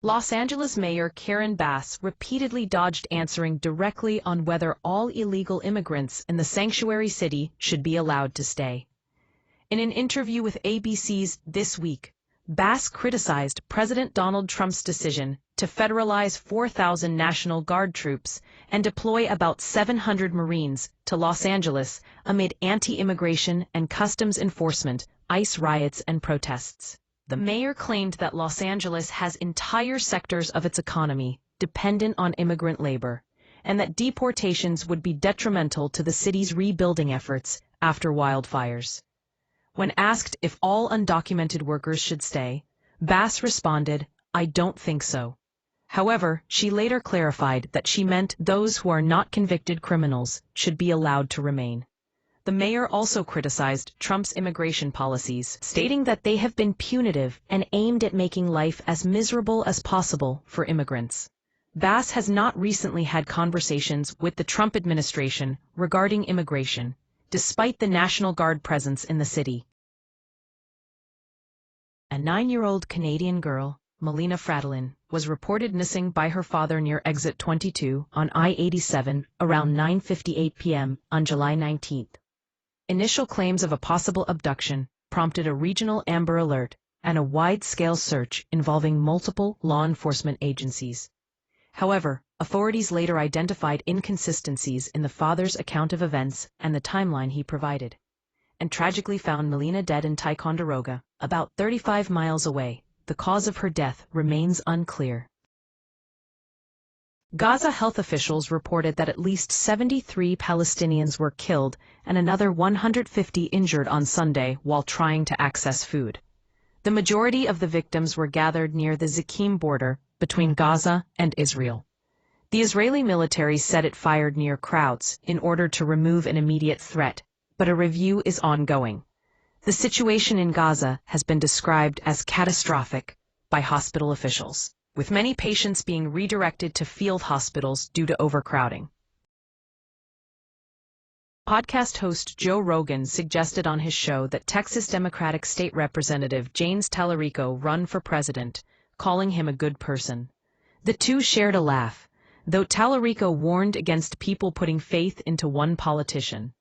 Los Angeles Mayor Karen Bass repeatedly dodged answering directly on whether all illegal immigrants in the sanctuary city should be allowed to stay. In an interview with ABC's This Week, Bass criticized President Donald Trump's decision to federalize 4,000 National Guard troops and deploy about 700 Marines to Los Angeles amid anti-immigration and customs enforcement, ICE riots and protests. The mayor claimed that Los Angeles has entire sectors of its economy dependent on immigrant labor, and that deportations would be detrimental to the city's rebuilding efforts after wildfires. When asked if all undocumented workers should stay, Bass responded, "I don't think so." However, she later clarified that she meant those who are not convicted criminals should be allowed to remain. The mayor also criticized Trump's immigration policies, stating that they have been punitive and aimed at making life as miserable as possible for immigrants. Bass has not recently had conversations with the Trump administration regarding immigration, despite the National Guard presence in the city. A 9-year-old Canadian girl, Melina Fradlin, was reported missing by her father near Exit 22 on I-87 around 9:58 p.m. on July 19. Initial claims of a possible abduction prompted a regional Amber Alert and a wide-scale search involving multiple law enforcement agencies. However, authorities later identified inconsistencies in the father's account of events and the timeline he provided, and tragically found Melina dead in Ticonderoga, about 35 miles away. The cause of her death remains unclear. Gaza health officials reported that at least 73 Palestinians were killed and another 150 injured on Sunday while trying to access food. The majority of the victims were gathered near the Zakim border between Gaza and Israel. The Israeli military said it fired near crowds in order to remove an immediate threat, but a review is ongoing. The situation in Gaza has been described as catastrophic by hospital officials, with many patients being redirected to field hospitals due to overcrowding. Podcast host Joe Rogan suggested on his show that Texas Democratic State Representative James Tallarico run for president, calling him a good person. The two shared a laugh, though Tallarico warned against people putting faith into one politician.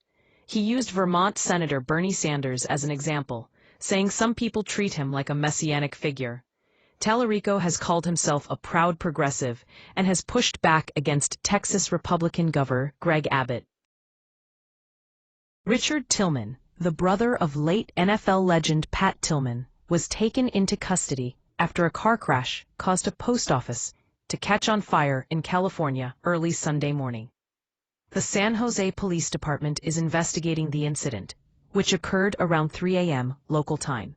He used Vermont Senator Bernie Sanders as an example, saying some people treat him like a messianic figure. Tallarico has called himself a proud progressive and has pushed back against Texas Republican Governor Greg Abbott. Richard Tillman, the brother of late NFL legend Pat Tillman, was taken into custody after a car crash caused a post office to catch on fire in California early Sunday morning. The San Jose Police Department is investigating the incident, which occurred around 3 a.m. local time.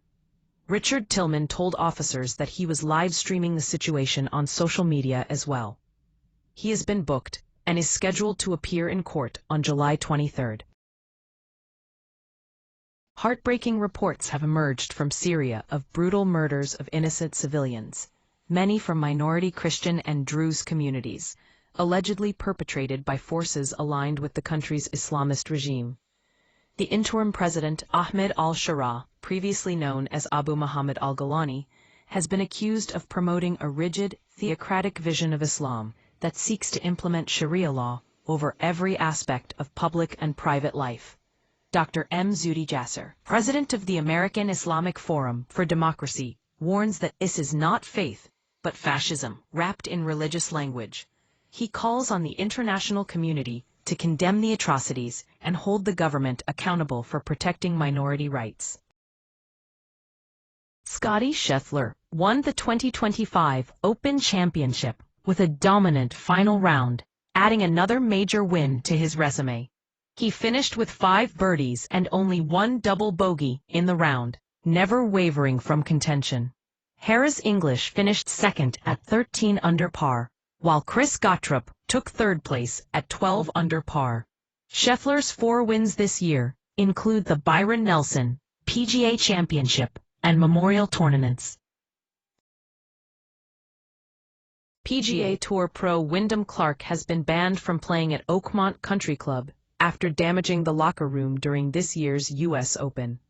Richard Tillman told officers that he was live streaming the situation on social media as well. He has been booked and is scheduled to appear in court on July 23. Heartbreaking reports have emerged from Syria of brutal murders of innocent civilians, many from minority Christian and Druze communities, allegedly perpetrated by forces aligned with the country's Islamist regime. The interim president Ahmed al-Sharaa, previously known as Abu Muhammad al-Golani, has been accused of promoting a rigid, theocratic vision of Islam that seeks to implement Sharia law over every aspect of public and private life. Dr. M. Zuhdi Jasser, president of the American Islamic Forum for Democracy, warns that this is not faith, but fascism, wrapped in religious language. He calls on the international community to condemn the atrocities and hold the government accountable for protecting minority rights. Scottie Scheffler won the 2025 Open Championship with a dominant final round, adding another major win to his resume. He finished with 5 birdies and only 1 double bogey in the round, never wavering from contention. Harris English finished second at 13 under par, while Chris Gottrup took third place at 12 under par. Scheffler's 4 wins this year include the Byron Nelson PGA Championship and Memorial tournaments. PGA Tour pro Wyndham Clark has been banned from playing at Oakmont Country Club after damaging the locker room during this year's U.S. Open.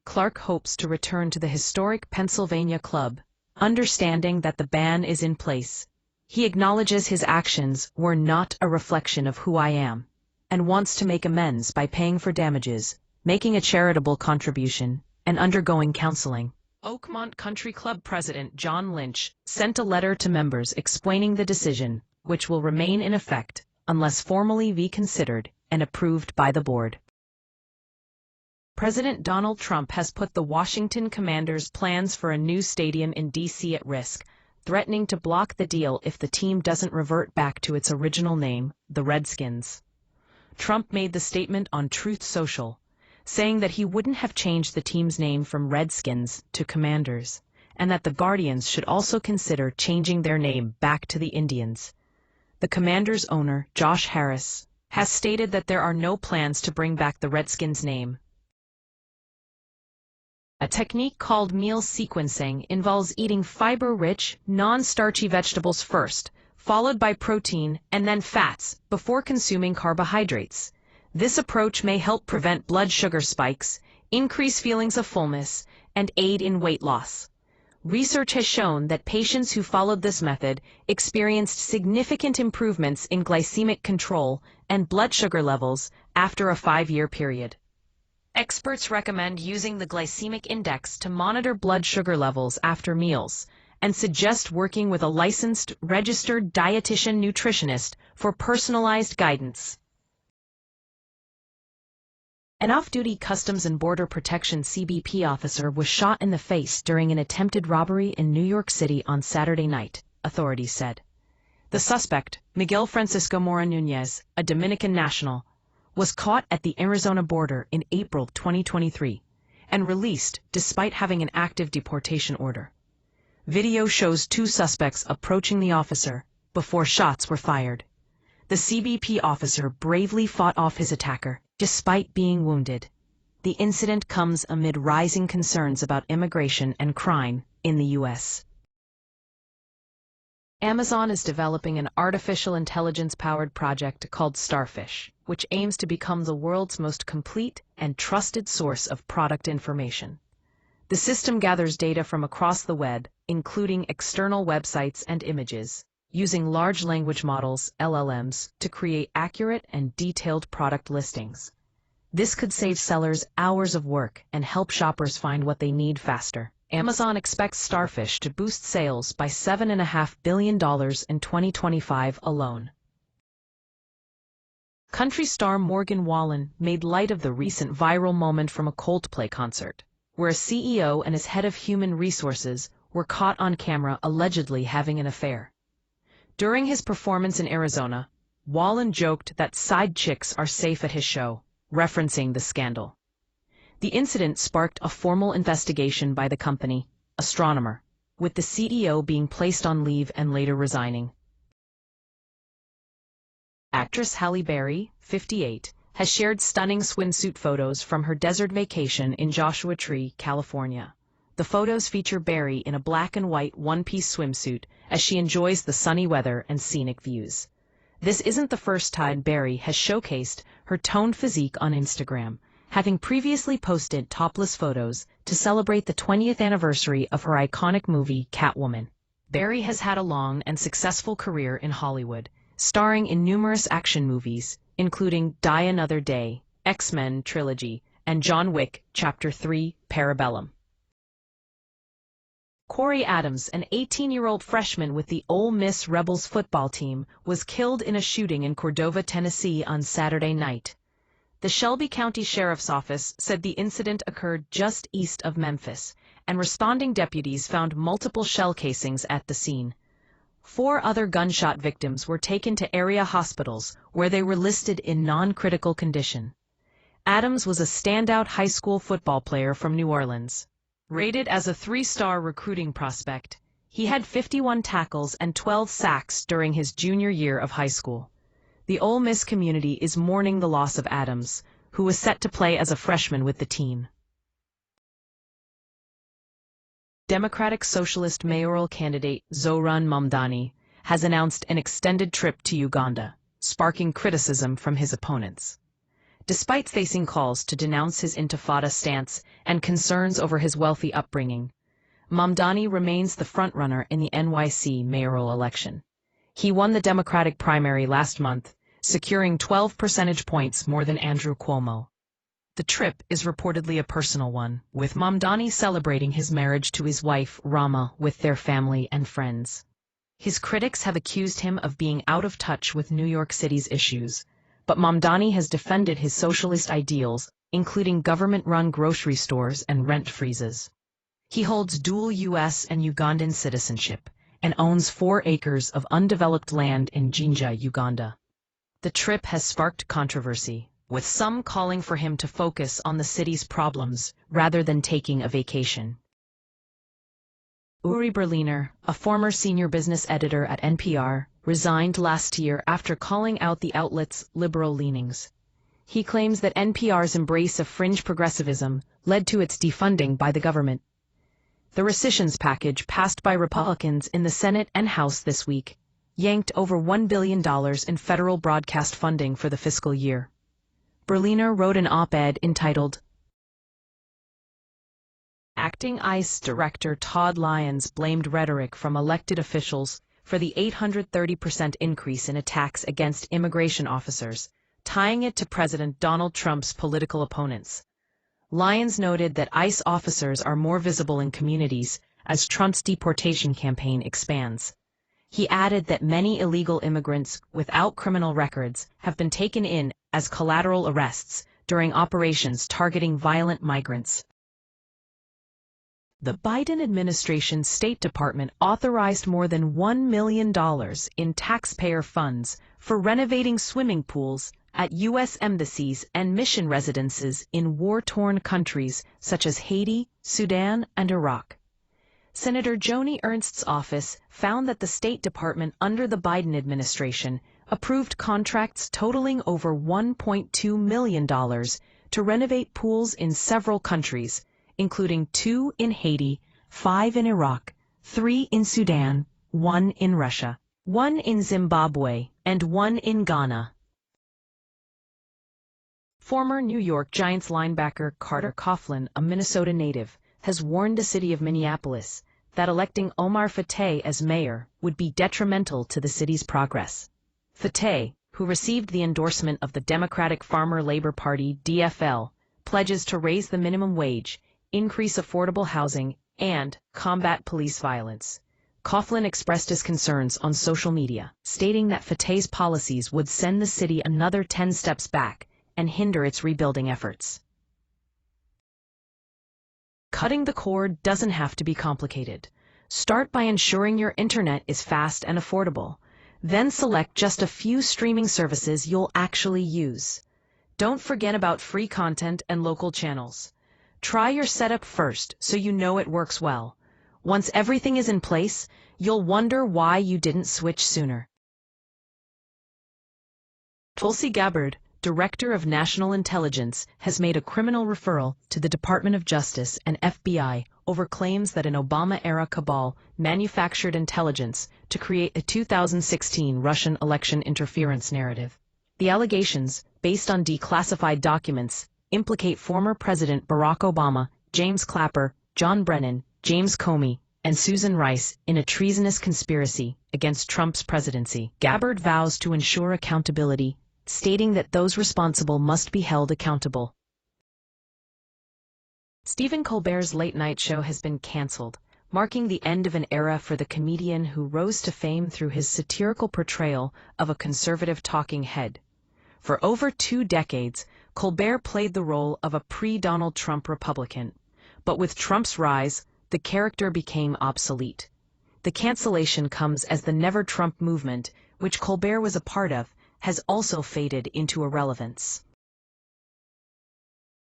Clark hopes to return to the historic Pennsylvania club, understanding that the ban is in place. He acknowledges his actions were not a reflection of who I am, and wants to make amends by paying for damages, making a charitable contribution, and undergoing counseling. Oakmont Country Club President John Lynch sent a letter to members explaining the decision, which will remain in effect unless formally reconsidered and approved by the board. President Donald Trump has put the Washington Commanders' plans for a new stadium in D.C. at risk, threatening to block the deal if the team doesn't revert back to its original name, the Redskins. Trump made the statement on Truth Social, saying that he wouldn't have changed the team's name from Redskins to Commanders, and that the Guardians should also consider changing their name back to the Indians. The Commanders' owner, Josh Harris, has stated that there are no plans to bring back the Redskins name. A technique called meal sequencing involves eating fiber-rich, non-starchy vegetables first, followed by protein and then fats, before consuming carbohydrates. This approach may help prevent blood sugar spikes, increase feelings of fullness, and aid in weight loss. Research has shown that patients who followed this method experienced significant improvements in glycemic control and blood sugar levels after a 5-year period. Experts recommend using the glycemic index to monitor blood sugar levels after meals, and suggest working with a licensed, registered dietitian nutritionist for personalized guidance. An off-duty Customs and Border Protection CBP officer was shot in the face during an attempted robbery in New York City on Saturday night, authorities said. The suspect, Miguel Francisco Mora Nunez, a Dominican national, was caught at the Arizona border in April 2023 and released despite having an active deportation order. Video shows 2 suspects approaching the officer before shots were fired. The CBP officer bravely fought off his attacker, despite being wounded. The incident comes amid rising concerns about immigration and crime in the U.S. Amazon is developing an artificial intelligence-powered project called Starfish, which aims to become the world's most complete and trusted source of product information. The system gathers data from across the web, including external websites and images, using large language models, LLMs, to create accurate and detailed product listings. This could save sellers hours of work and help shoppers find what they need faster. Amazon expects Starfish to boost sales by $7.5 billion in 2025 alone. Country star Morgan Wallen made light of the recent viral moment from a Coldplay concert, where a CEO and his head of human resources were caught on camera allegedly having an affair. During his performance in Arizona, Wallen joked that side chicks are safe at his show, referencing the scandal. The incident sparked a formal investigation by the company, Astronomer, with the CEO being placed on leave and later resigning. Actress Halle Berry, 58, has shared stunning swimsuit photos from her desert vacation in Joshua Tree, California. The photos feature Berry in a black and white one-piece swimsuit as she enjoys the sunny weather and scenic views. This isn't the first time Berry has showcased her toned physique on Instagram, having previously posted topless photos to celebrate the 20th anniversary of her iconic movie Catwoman. Berry has had a long and successful career in Hollywood, starring in numerous action movies, including Die Another Day, X-Men Trilogy, and John Wick Chapter 3, Parabellum. Corey Adams, an 18-year-old freshman with the Ole Miss Rebels football team, was killed in a shooting in Cordova, Tennessee on Saturday night. The Shelby County Sheriff's Office said the incident occurred just east of Memphis, and responding deputies found multiple shell casings at the scene. 4 other gunshot victims were taken to area hospitals where they were listed in non-critical condition. Adams was a standout high school football player from New Orleans. Rated as a 3-star recruiting prospect, he had 51 tackles and 12 sacks during his junior year of high school. The Ole Miss community is mourning the loss of Adams, who was set to play as a freshman with the team. Democratic Socialist mayoral candidate Zohran Mamdani has announced an extended trip to Uganda, sparking criticism from his opponents. Despite facing calls to denounce his intifada stance and concerns over his wealthy upbringing, Mamdani remains the frontrunner in the NYC mayoral election. He won the Democratic primary last month, securing 12 percentage points more than Andrew Cuomo. The trip is reportedly a personal one, with Mamdani celebrating his marriage to his wife, Rama, with their family and friends. His critics have accused him of being out of touch with New York City's issues, but Mamdani has defended his socialist ideals, including government-run grocery stores and rent freezes. He holds dual U.S. and Ugandan citizenship, and owns 4 acres of undeveloped land in Jinja, Uganda. The trip has sparked controversy, with some calling for him to focus on the city's problems rather than taking a vacation. Uri Berliner, a former senior business editor at NPR, resigned last year after calling out the outlet's liberal leanings. He claims that NPR's embrace of fringe progressivism led to its defunding by the government. The rescissions package passed by Republicans in the Senate and House this week yanked over $1 billion in federal broadcast funding for the fiscal year. Berliner wrote an op-ed entitled, "Acting ICE Director Todd Lyons blamed rhetoric from elected officials for the 830% increase in attacks against immigration officers, tying it to President Donald Trump's political opponents." Lyons noted that ICE officers are more visible in communities as Trump's deportation campaign expands. He added that many illegal immigrants without criminal records have been taken in as collateral arrests during operations targeting violent migrants. The Biden administration's State Department authorized more than $1 million in taxpayer funds for renovating swimming pools at U.S. embassies and mission residences in war-torn countries such as Haiti, Sudan, and Iraq. Senator Joni Ernst's office found that the State Department under the Biden administration approved contracts totaling over $1.2 million to renovate pools in several countries, including 2 in Haiti, 5 in Iraq, 3 in Sudan, 1 in Russia, 1 in Zimbabwe, and 1 in Ghana. Former New York Giants linebacker Carter Coughlin, a Minnesota native, has warned the city of Minneapolis that electing Omar Fateh as mayor would be detrimental to the city's progress. Fateh, who received the endorsement of the Democratic Farmer Labor Party (DFL), pledges to raise the minimum wage, increase affordable housing, and combat police violence. Coughlin expressed his concerns on social media, stating that Fateh's policies would send the city another 10 steps back and hinder its rebuilding efforts. Cutting the cord doesn't have to be complicated. Start by ensuring your internet is fast and affordable. Then select just a few streaming services you'll actually use. Don't forget about free content and local channels. Try your setup first so you know it works well. Once everything is in place, you'll wonder why you didn't switch sooner. Tulsi Gabbard, Director of National Intelligence, has made a criminal referral to the Department of Justice and FBI over claims that an Obama-era cabal manufactured intelligence to create a 2016 Russian election interference narrative. The allegations, based on declassified documents, implicate former President Barack Obama, James Clapper, John Brennan, James Comey, and Susan Rice in a treasonous conspiracy against Trump's presidency. Gabbard vows to ensure accountability, stating that those responsible must be held accountable. Stephen Colbert's late-night show has been canceled, marking the end of an era for the comedian who rose to fame through his satirical portrayal of a conservative talking head. For over 2 decades, Colbert played the role of a pre-Donald Trump Republican, but with Trump's rise, the character became obsolete. The cancellation comes as the Never Trump movement, which Colbert was a part of, has also faded into irrelevance.